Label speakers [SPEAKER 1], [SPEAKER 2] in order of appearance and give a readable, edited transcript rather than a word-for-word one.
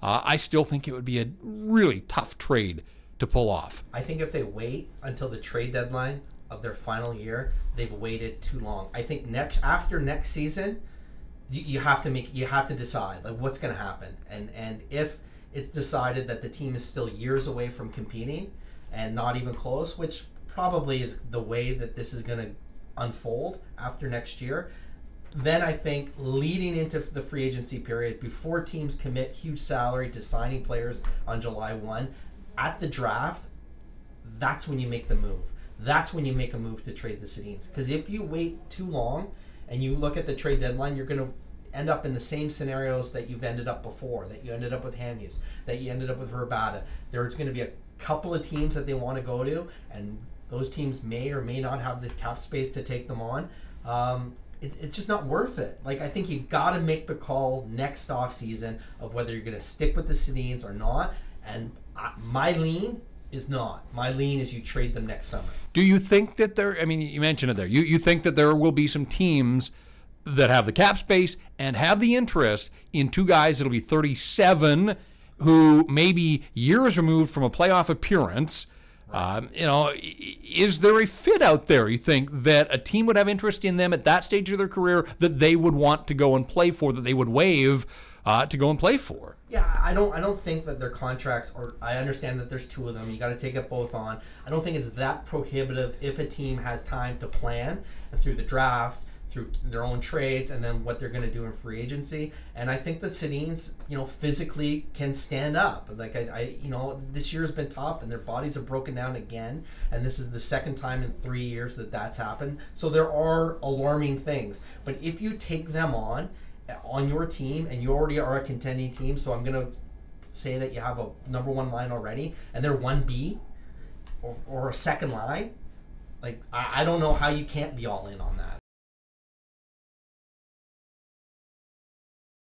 [SPEAKER 1] I still think it would be a really tough trade to pull off.
[SPEAKER 2] I think if they wait until the trade deadline of their final year, they've waited too long. I think after next season, you have to decide like what's going to happen, and if it's decided that the team is still years away from competing and not even close, which probably is the way that this is going to unfold after next year, then I think leading into the free agency period, before teams commit huge salary to signing players on July 1, at the draft, that's when you make the move. That's when you make a move to trade the Sedins. Because if you wait too long and you look at the trade deadline, you're going to end up in the same scenarios that you've ended up before, that you ended up with Hamhuis, that you ended up with Verbata. There's going to be a couple of teams that they want to go to, and those teams may or may not have the cap space to take them on. It's just not worth it. Like, I think you've got to make the call next off season of whether you're going to stick with the Sedins or not. And my lean is not. My lean is you trade them next summer.
[SPEAKER 1] Do you think that there, I mean, you mentioned it there, you think that there will be some teams that have the cap space and have the interest in two guys that'll be 37 who may be years removed from a playoff appearance? Is there a fit out there, you think, that a team would have interest in them at that stage of their career that they would want to go and play for, that they would waive to go and play for?
[SPEAKER 2] Yeah, I don't think that their contracts, or I understand that there's two of them, you got to take it both on. I don't think it's that prohibitive if a team has time to plan through the draft, through their own trades, and then what they're going to do in free agency. And I think that Sedins, physically can stand up. Like this year has been tough, and their bodies have broken down again. And this is the second time in 3 years that that's happened. So there are alarming things. But if you take them on your team, and you already are a contending team, so I'm going to say that you have a number one line already, and they're 1B or a second line, like I don't know how you can't be all in on that.